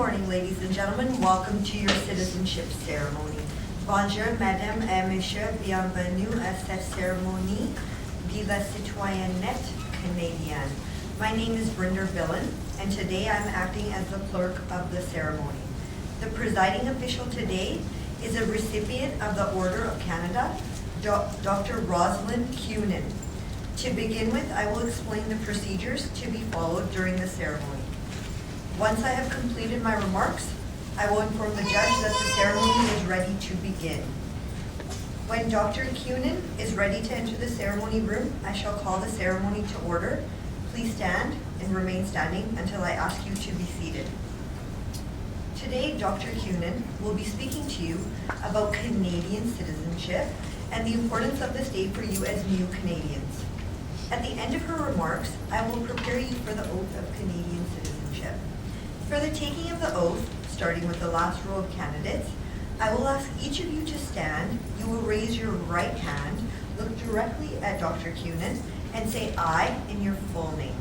morning, ladies and gentlemen. Welcome to your citizenship ceremony. Bonjour, madame et monsieur, bienvenue à cette cérémonie de la citoyennette canadienne. My name is Brinder Billen, and today I'm acting as the clerk of the ceremony. The presiding official today is a recipient of the Order of Canada, Dr. Rosalind Cunin. To begin with, I will explain the procedures to be followed during the ceremony. Once I have completed my remarks, I will inform the judge that the ceremony is ready to begin. When Dr. Cunin is ready to enter the ceremony room, I shall call the ceremony to order. Please stand and remain standing until I ask you to be seated. Today, Dr. Cunin will be speaking to you about Canadian citizenship and the importance of this day for you as new Canadians. At the end of her remarks, I will prepare you for the oath of Canadian citizenship. For the taking of the oath, starting with the last row of candidates, I will ask each of you to stand. You will raise your right hand, look directly at Dr. Cunin, and say "I" in your full name.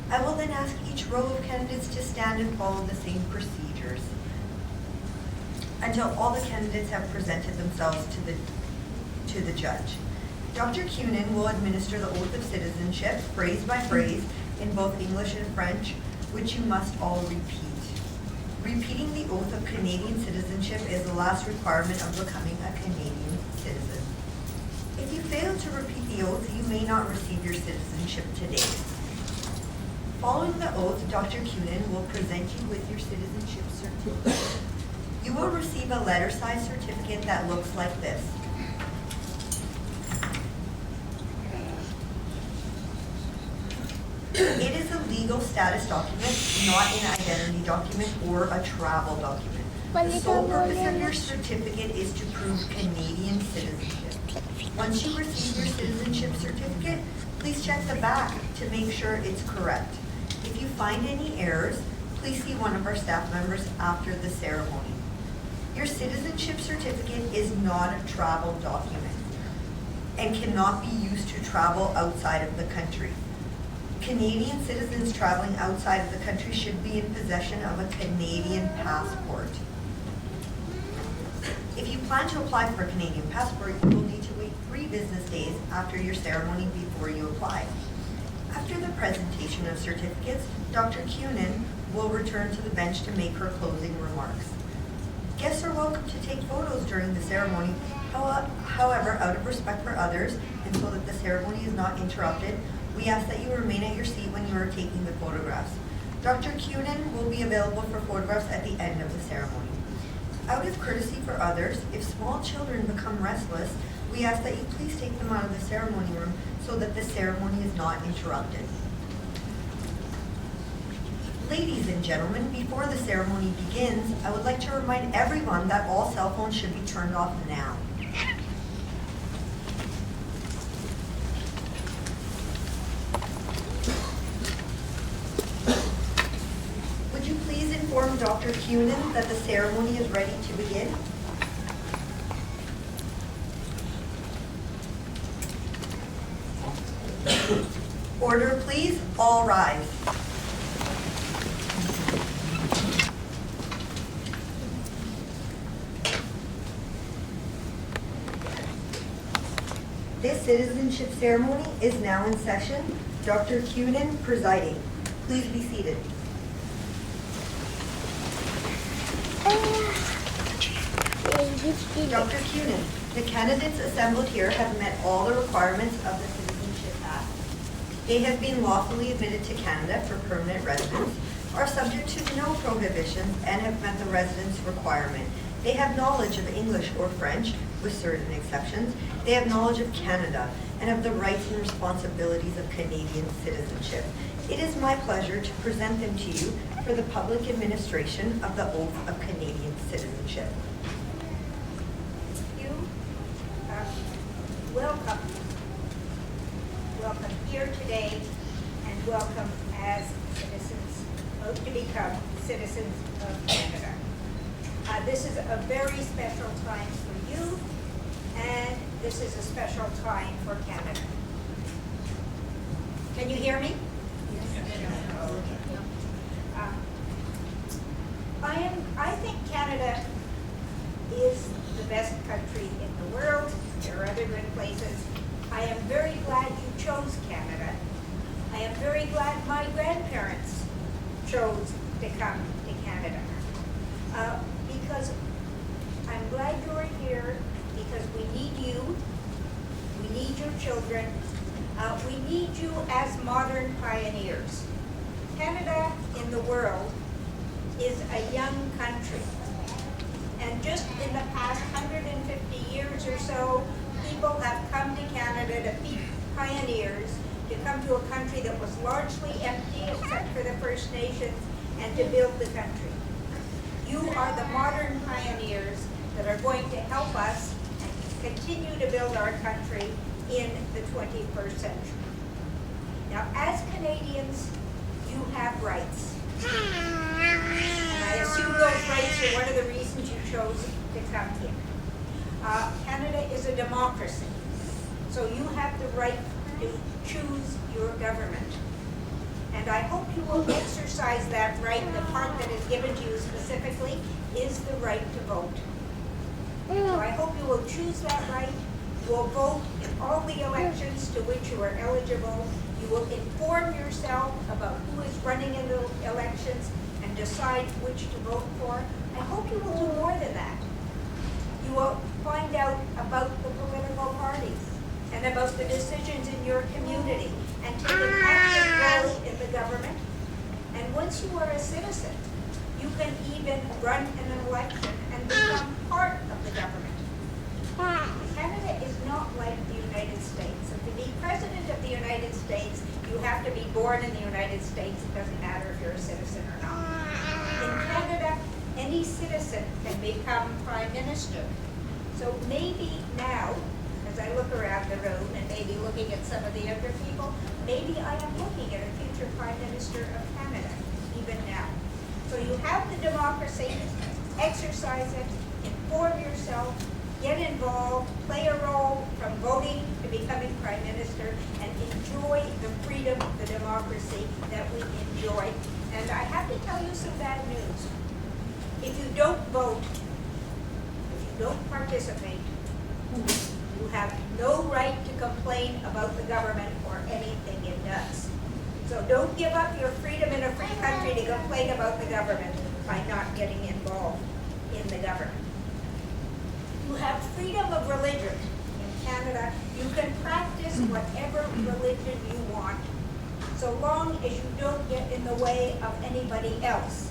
I will then ask each row of candidates to stand and follow the same procedures until all the candidates have presented themselves to the judge. Dr. Cunin will administer the oath of citizenship, phrase by phrase, in both English and French, which you must all repeat. Repeating the oath of Canadian citizenship is the last requirement of becoming a Canadian citizen. If you fail to repeat the oath, you may not receive your citizenship today. Following the oath, Dr. Cunin will present you with your citizenship certificate. You will receive a letter-sized certificate that looks like this. It is a legal status document, not an identity document or a travel document. The sole purpose of your certificate is to prove Canadian citizenship. Once you receive your citizenship certificate, please check the back to make sure it's correct. If you find any errors, please see one of our staff members after the ceremony. Your citizenship certificate is not a travel document and cannot be used to travel outside of the country. Canadian citizens traveling outside of the country should be in possession of a Canadian passport. If you plan to apply for a Canadian passport, you will need to wait 3 business days after your ceremony before you apply. After the presentation of certificates, Dr. Cunin will return to the bench to make her closing remarks. Guests are welcome to take photos during the ceremony. However, out of respect for others and so that the ceremony is not interrupted, we ask that you remain at your seat when you are taking the photographs. Dr. Cunin will be available for photographs at the end of the ceremony. Out of courtesy for others, if small children become restless, we ask that you please take them out of the ceremony room so that the ceremony is not interrupted. Ladies and gentlemen, before the ceremony begins, I would like to remind everyone that all cell phones should be turned off now. Would you please inform Dr. Cunin that the ceremony is ready to begin? Order, please. All rise. This citizenship ceremony is now in session. Dr. Cunin presiding. Please be seated. Dr. Cunin, the candidates assembled here have met all the requirements of the Citizenship Act. They have been lawfully admitted to Canada for permanent residence, are subject to no prohibitions, and have met the residence requirement. They have knowledge of English or French, with certain exceptions. They have knowledge of Canada and of the rights and responsibilities of Canadian citizenship. It is my pleasure to present them to you for the public administration of the Oath of Canadian Citizenship. Welcome. Welcome here today and welcome as citizens, to become citizens of Canada. This is a very special time for you and this is a special time for Canada. Can you hear me? Yes. I Canada is the best country in the world. There are other good places. I am very glad you chose Canada. I am very glad my grandparents chose to come to Canada. Because I'm glad you're here, because we need you, we need your children, we need you as modern pioneers. Canada in the world is a young country. And just in the past 150 years or so, people have come to Canada to be pioneers, to come to a country that was largely empty except for the First Nations, and to build the country. You are the modern pioneers that are going to help us continue to build our country in the 21st century. Now, as Canadians, you have rights. And I assume those rights are one of the reasons you chose to come here. Canada is a democracy, so you have the right to choose your government. And I hope you will exercise that right. The part that is given to you specifically is the right to vote. So I hope you will choose that right. You will vote in all the elections to which you are eligible. You will inform yourself about who is running in the elections and decide which to vote for. I hope you will do more than that. You will find out about the political parties and about the decisions in your community and take an active role in the government. And once you are a citizen, you can even run in an election and become part of the government. Canada is not like the United States. And to be president of the United States, you have to be born in the United States. It doesn't matter if you're a citizen or not. In Canada, any citizen can become prime minister. So maybe now, as I look around the room and maybe looking at some of the younger people, maybe I am looking at a future prime minister of Canada, even now. So you have the democracy, exercise it, inform yourself, get involved, play a role from voting to becoming prime minister, and enjoy the freedom, the democracy that we enjoy. And I have to tell you some bad news. If you don't vote, if you don't participate, you have no right to complain about the government or anything it does. So don't give up your freedom in a free country to complain about the government by not getting involved in the government. You have freedom of religion in Canada. You can practice whatever religion you want, so long as you don't get in the way of anybody else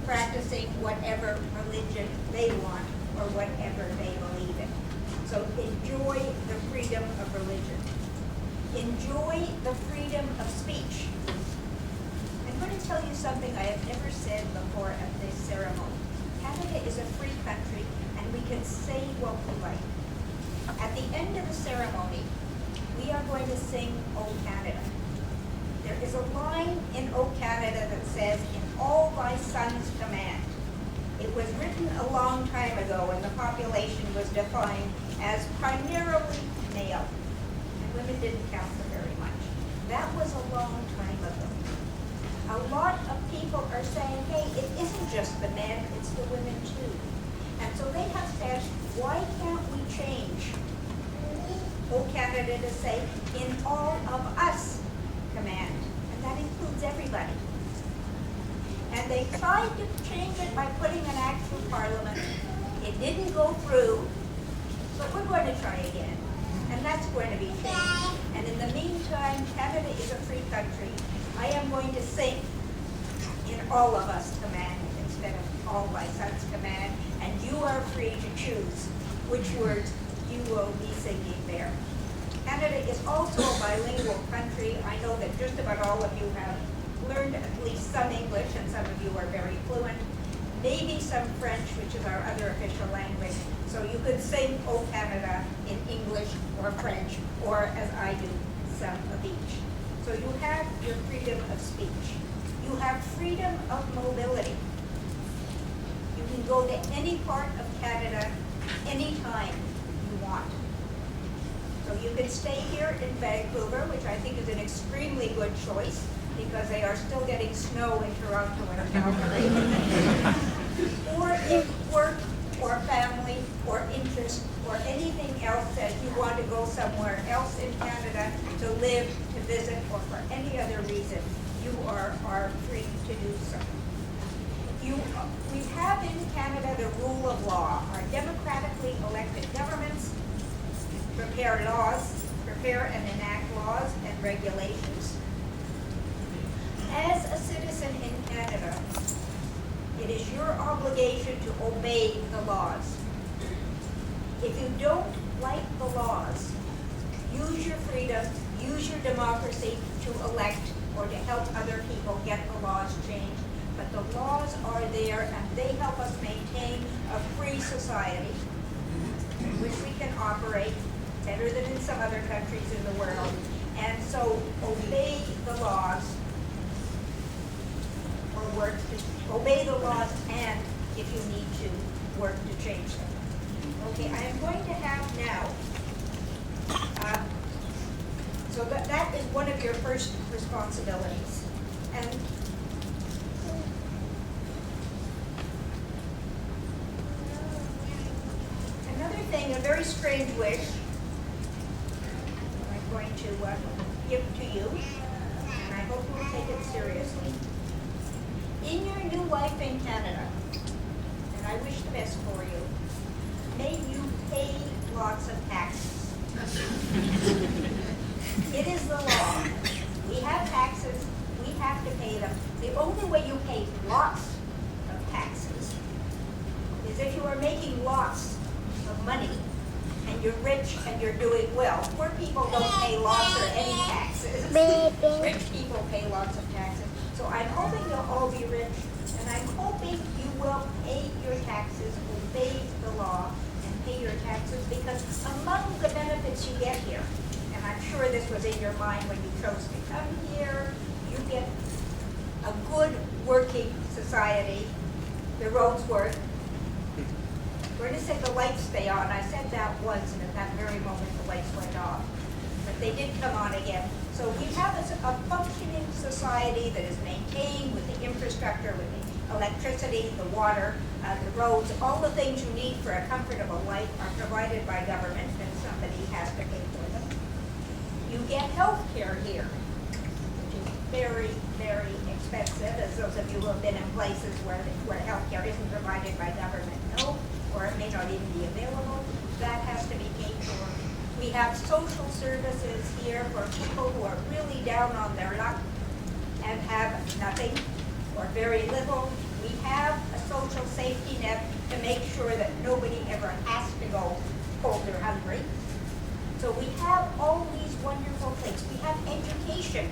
practicing whatever religion they want or whatever they believe in. So enjoy the freedom of religion. Enjoy the freedom of speech. I'm going to tell you something I have never said before at this ceremony. Canada is a free country, and we can say what we like. At the end of the ceremony, we are going to sing O Canada. There is a line in O Canada that says, "In all thy sons command." It was written a long time ago when the population was defined as primarily male, and women didn't count for very much. That was a long time ago. A lot of people are saying, hey, it isn't just the men, it's the women too. And so they have said, why can't we change O Canada to say, in all of us command? And that includes everybody. And they tried to change it by putting an act through Parliament. It didn't go through, but we're going to try again. And that's going to be changed. And in the meantime, Canada is a free country. I am going to sing in all of us command instead of all my sons command. And you are free to choose which words you will be singing there. Canada is also a bilingual country. I know that just about all of you have learned at least some English, and some of you are very fluent. Maybe some French, which is our other official language. So you could sing O Canada in English or French, or as I do, some of each. So you have your freedom of speech. You have freedom of mobility. You can go to any part of Canada anytime you want. So you can stay here in Vancouver, which I think is an extremely good choice, because they are still getting snow in Toronto and Calgary. Or if work or family or interest or anything else that you want to go somewhere else in Canada to live, to visit, or for any other reason, you are free to do so. We have in Canada the rule of law. Our democratically elected governments prepare and enact laws and regulations. As a citizen in Canada, it is your obligation to obey the laws. If you don't like the laws, use your freedom, use your democracy to elect or to help other people get the laws changed. But the laws are there and they help us maintain a free society in which we can operate better than in some other countries in the world. And so obey the laws or obey the laws, and if you need to, work to change them. Okay, I am going to have now, so that is one of your first responsibilities. And another thing, a very strange wish, I'm going to give to you, and I hope you will take it seriously. In your new life in Canada, and I wish the best for you, may you pay lots of taxes. It is the law. We have taxes, we have to pay them. The only way you pay lots of taxes is if you are making lots of money and you're rich and you're doing well. Poor people don't pay lots or any taxes. Rich people pay lots of taxes. So I'm hoping you'll all be rich, and I'm hoping you will pay your taxes, obey the law, and pay your taxes, because among the benefits you get here, and I'm sure this was in your mind when you chose to come here, you get a good working society. The roads work. We're going to say the lights stay on. I said that once, and at that very moment the lights went off. But they did come on again. So we have a functioning society that is maintained with the infrastructure, with the electricity, the water, the roads, all the things you need for a comfortable life are provided by government, and somebody has to pay for them. You get health care here, which is very, very expensive, as those of you who have been in places where health care isn't provided by government know, or it may not even be available. That has to be paid for. We have social services here for people who are really down on their luck and have nothing or very little. We have a social safety net to make sure that nobody ever has to go cold or hungry. So we have all these wonderful things. We have education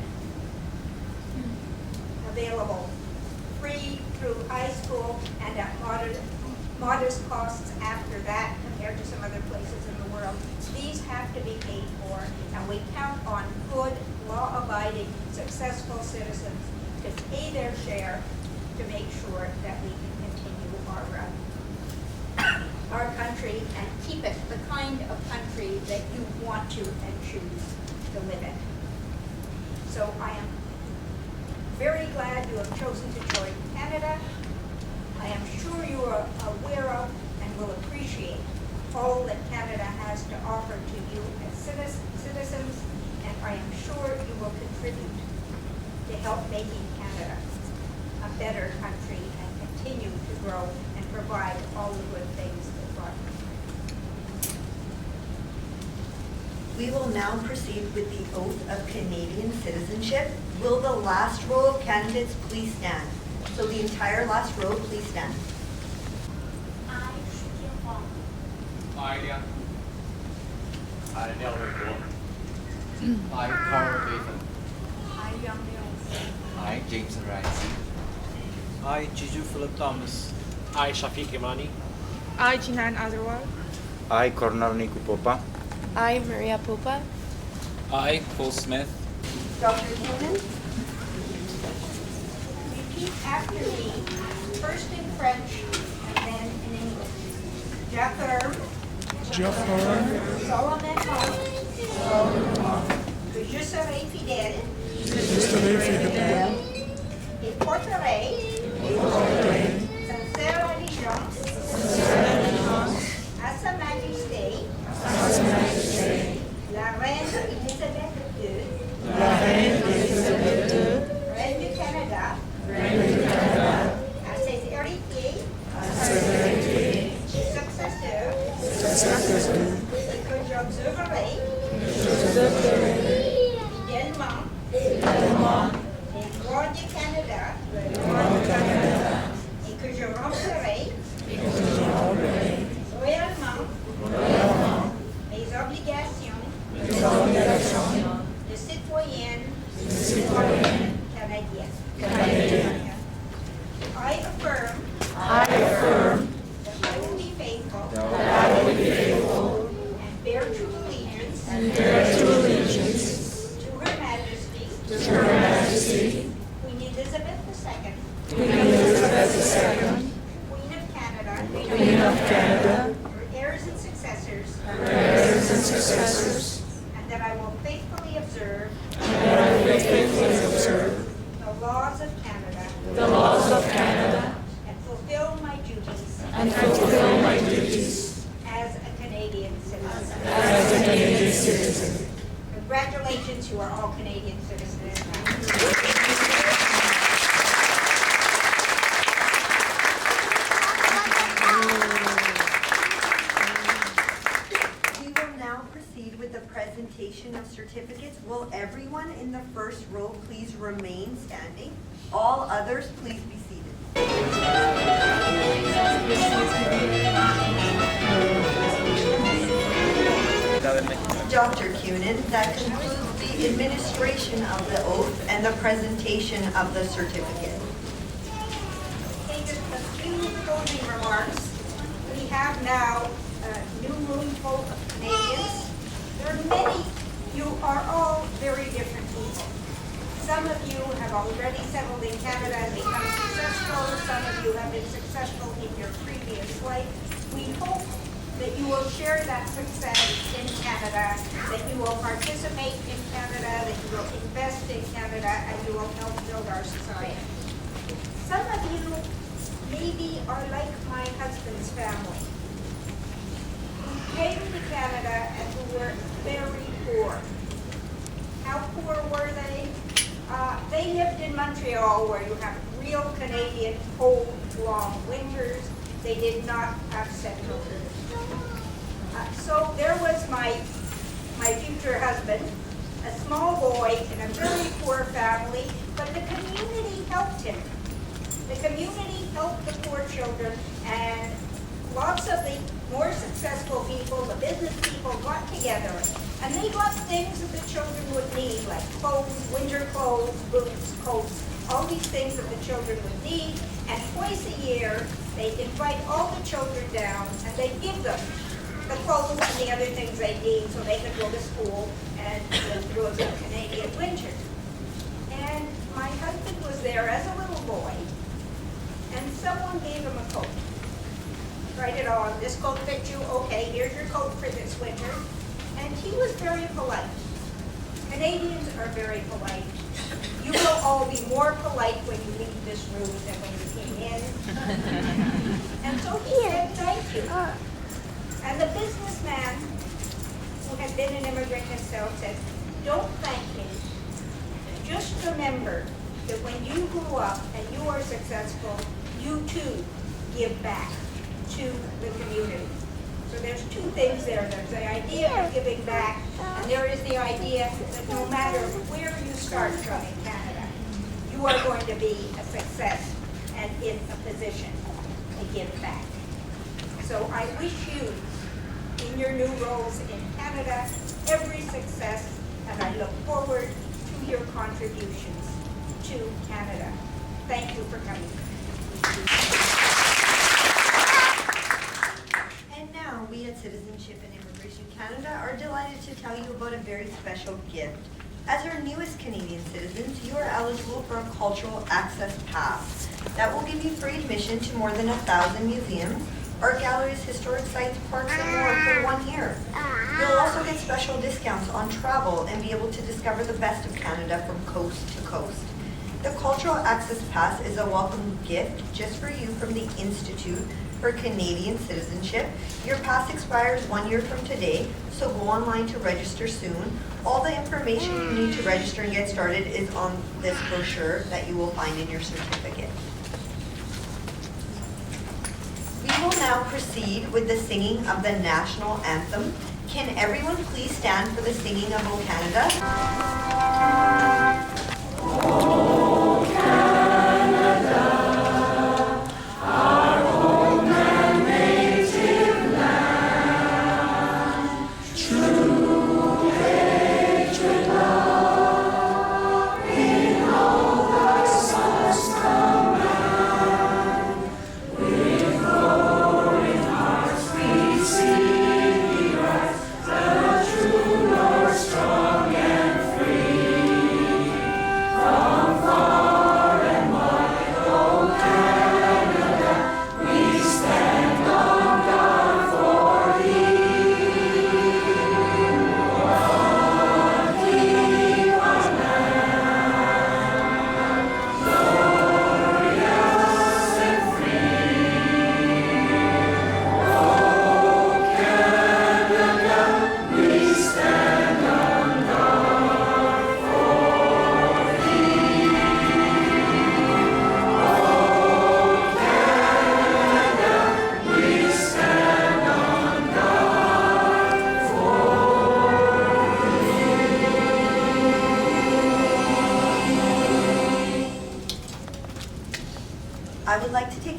available free through high school and at modest costs after that compared to some other places in the world. These have to be paid for, and we count on good, law-abiding, successful citizens to pay their share to make sure that we can continue our country and keep it the kind of country that you want to and choose to live in. So I am very glad you have chosen to join Canada. I am sure you are aware of and will appreciate all that Canada has to offer to you as citizens, and I am sure you will contribute to help making Canada a better country and continue to grow and provide all the good things that brought you. We will now proceed with the oath of Canadian citizenship. Will the last row of candidates please stand? So the entire last row, please stand. I, Shakil Hong, I, Liang. I, Liang Weibo. I, Carl Baton. I, Yang Liang. I, James Rice. I, Jiju Philip Thomas. I, Shafiq Imani. I, Jinan Agarwal. I, Kornarni Kupopa. I, Maria Popa. I, Paul Smith. Dr. Hillman? Repeat after me, first in French and then in English. J'affirme. Solennellement. Que je serai fidèle. Et porterai. Sincère allégeance. Queen of Canada, Queen of Canada, her heirs and successors, heirs and successors, and that I will faithfully observe and I will faithfully observe the laws of Canada the laws of Canada and fulfill my duties and fulfill my duties as a Canadian citizen. as a Canadian citizen. Congratulations, you are all Canadian citizens now. We will now proceed with the presentation of certificates. Will everyone in the first row please remain standing? All others, please be seated. Dr. Cunin, that concludes the administration of the oath and the presentation of the certificate. Okay, just a few closing remarks. We have now a new room full of Canadians. There are many, you are all very different people. Some of you have already settled in Canada and become successful. Some of you have been successful in your previous life. We hope that you will share that success in Canada, that you will participate in Canada, that you will invest in Canada, and you will help build our society. Some of you maybe are like my husband's family, who came to Canada and who were very poor. How poor were they? They lived in Montreal, where you have real Canadian cold, long winters. They did not have central heat. So there was my future husband, a small boy in a very poor family, but the community helped him. The community helped the poor children, and lots of the more successful people, the business people, got together, and they got things that the children would need, like clothes, winter clothes, boots, coats, all these things that the children would need, and twice a year, they invite all the children down, and they give them the clothes and the other things they need so they could go to school and live through a good Canadian winter. And my husband was there as a little boy, and someone gave him a coat. Write it on, this coat fits you, okay, here's your coat for this winter. And he was very polite. Canadians are very polite. You will all be more polite when you leave this room than when you came in. And so he said, thank you. And the businessman, who had been an immigrant himself, said, don't thank me. Just remember that when you grew up and you are successful, you too give back to the community. So there's two things there. There's the idea of giving back, and there is the idea that no matter where you start from in Canada, you are going to be a success and in a position to give back. So I wish you, in your new roles in Canada, every success, and I look forward to your contributions to Canada. Thank you for coming. And now, we at Citizenship and Immigration Canada are delighted to tell you about a very special gift. As our newest Canadian citizens, you are eligible for a cultural access pass that will give you free admission to more than 1,000 museums, art galleries, historic sites, parks, and more for 1 year. You'll also get special discounts on travel and be able to discover the best of Canada from coast to coast. The Cultural Access Pass is a welcome gift just for you from the Institute for Canadian Citizenship. Your pass expires 1 year from today, so go online to register soon. All the information you need to register and get started is on this brochure that you will find in your certificate. We will now proceed with the singing of the national anthem. Can everyone please stand for the singing of O Canada?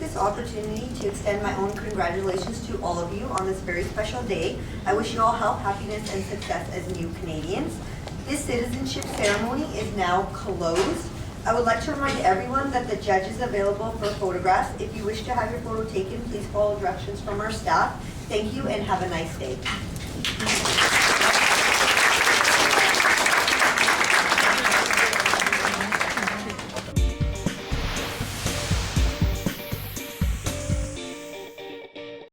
this opportunity to extend my own congratulations to all of you on this very special day. I wish you all health, happiness, and success as new Canadians. This citizenship ceremony is now closed. I would like to remind everyone that the judge is available for photographs. If you wish to have your photo taken, please follow directions from our staff. Thank you and have a nice day.